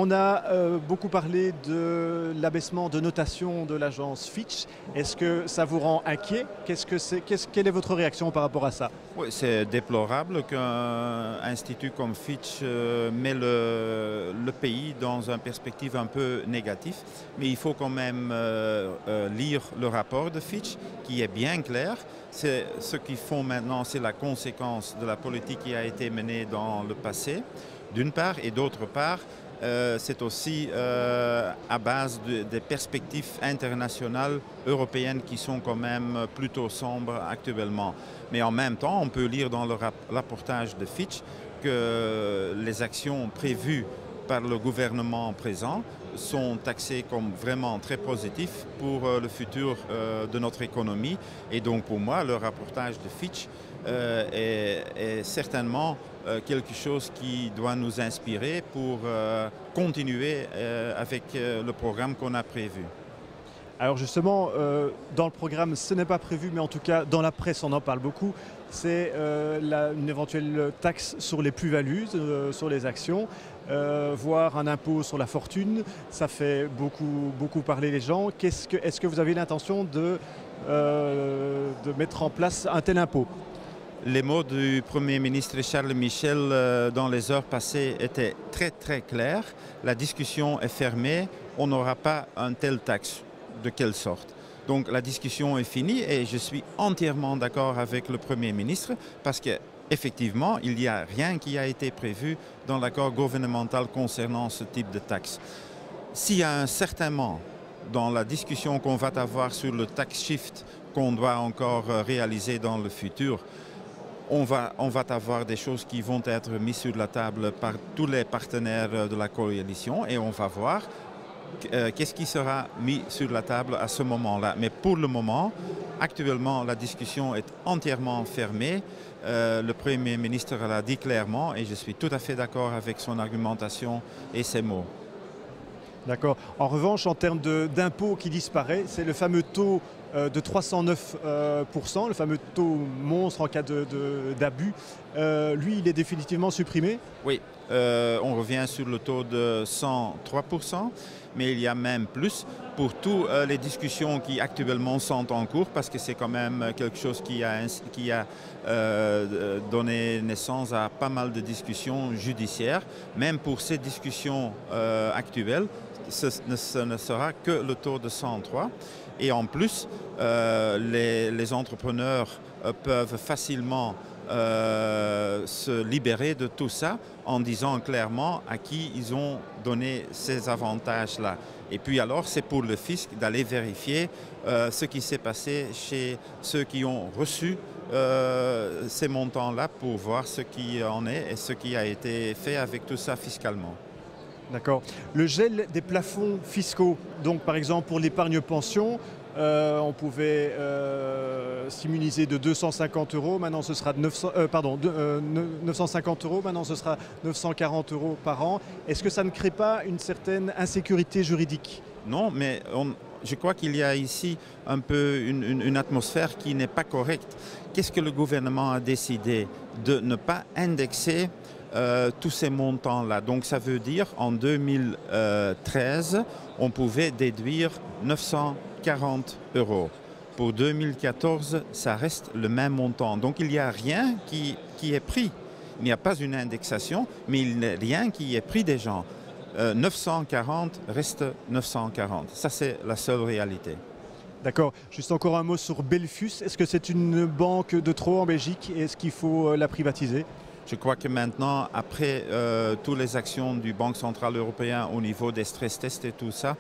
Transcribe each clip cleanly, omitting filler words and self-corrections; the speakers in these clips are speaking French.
On a beaucoup parlé de l'abaissement de notation de l'agence Fitch. Est-ce que ça vous rend inquiet? Quelle est votre réaction par rapport à ça? Oui, c'est déplorable qu'un institut comme Fitch met le pays dans une perspective un peu négative. Mais il faut quand même lire le rapport de Fitch qui est bien clair. Ce qu'ils font maintenant, c'est la conséquence de la politique qui a été menée dans le passé, d'une part, et d'autre part, c'est aussi à base des perspectives internationales européennes qui sont quand même plutôt sombres actuellement. Mais en même temps, on peut lire dans le rapportage de Fitch que les actions prévues par le gouvernement présent sont taxées comme vraiment très positives pour le futur de notre économie. Et donc pour moi, le rapportage de Fitch est certainement quelque chose qui doit nous inspirer pour continuer avec le programme qu'on a prévu. Alors justement, dans le programme, ce n'est pas prévu, mais en tout cas, dans la presse, on en parle beaucoup. C'est une éventuelle taxe sur les plus-values, sur les actions, voire un impôt sur la fortune. Ça fait beaucoup parler les gens. Est-ce que vous avez l'intention de mettre en place un tel impôt? Les mots du Premier ministre Charles Michel dans les heures passées étaient très clairs. La discussion est fermée. On n'aura pas un tel taxe. De quelle sorte? Donc la discussion est finie et je suis entièrement d'accord avec le Premier ministre parce qu'effectivement, il n'y a rien qui a été prévu dans l'accord gouvernemental concernant ce type de taxe. S'il y a un certain moment dans la discussion qu'on va avoir sur le tax shift qu'on doit encore réaliser dans le futur, on va avoir des choses qui vont être mises sur la table par tous les partenaires de la coalition et on va voir qu'est-ce qui sera mis sur la table à ce moment-là. Mais pour le moment, actuellement, la discussion est entièrement fermée. Le Premier ministre l'a dit clairement et je suis tout à fait d'accord avec son argumentation et ses mots. D'accord. En revanche, en termes d'impôt qui disparaît, c'est le fameux taux de 309%, le fameux taux monstre en cas d'abus. Lui, il est définitivement supprimé? Oui, on revient sur le taux de 103%, mais il y a même plus pour toutes les discussions qui actuellement sont en cours, parce que c'est quand même quelque chose qui a donné naissance à pas mal de discussions judiciaires. Même pour ces discussions actuelles, ce ne sera que le taux de 103. Et en plus, les entrepreneurs peuvent facilement se libérer de tout ça en disant clairement à qui ils ont donné ces avantages-là. Et puis alors, c'est pour le fisc d'aller vérifier ce qui s'est passé chez ceux qui ont reçu ces montants-là pour voir ce qui en est et ce qui a été fait avec tout ça fiscalement. D'accord. Le gel des plafonds fiscaux, donc par exemple pour l'épargne pension, on pouvait s'immuniser de 250 €, maintenant ce sera 950 €, maintenant ce sera 940 € par an. Est-ce que ça ne crée pas une certaine insécurité juridique? Non, mais je crois qu'il y a ici un peu une atmosphère qui n'est pas correcte. Qu'est-ce que le gouvernement a décidé? De ne pas indexer tous ces montants-là. Donc ça veut dire en 2013, on pouvait déduire 940 €. Pour 2014, ça reste le même montant. Donc il n'y a rien qui est pris. Il n'y a pas une indexation, mais il n'y a rien qui est pris des gens. 940 reste 940. Ça, c'est la seule réalité. D'accord. Juste encore un mot sur Belfius. Est-ce que c'est une banque de trop en Belgique et est-ce qu'il faut la privatiser? Je crois que maintenant, après toutes les actions du Banque centrale européenne au niveau des stress tests et tout ça,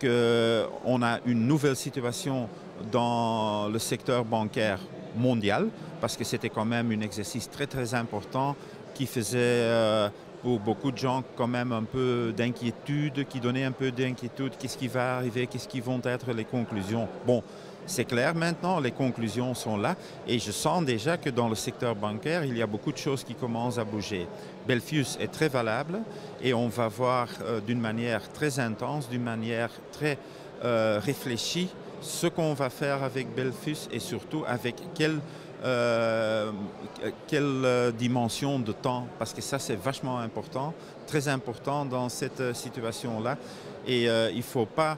qu'on a une nouvelle situation dans le secteur bancaire mondial, parce que c'était quand même un exercice très important qui faisait pour beaucoup de gens quand même un peu d'inquiétude, qui donnait un peu d'inquiétude, qu'est-ce qui va arriver, qu'est-ce qui vont être les conclusions. Bon, c'est clair maintenant, les conclusions sont là et je sens déjà que dans le secteur bancaire, il y a beaucoup de choses qui commencent à bouger. Belfius est très valable et on va voir d'une manière très intense, d'une manière très réfléchie, ce qu'on va faire avec Belfius et surtout avec quelle quelle dimension de temps, parce que ça c'est vachement important, très important dans cette situation-là. Et il ne faut pas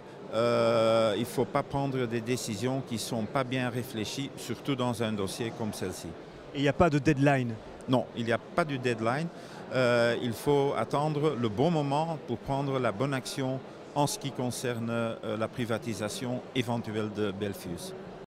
prendre des décisions qui ne sont pas bien réfléchies, surtout dans un dossier comme celle-ci. Et il n'y a pas de deadline? Non, il n'y a pas de deadline. Il faut attendre le bon moment pour prendre la bonne action en ce qui concerne la privatisation éventuelle de Belfius.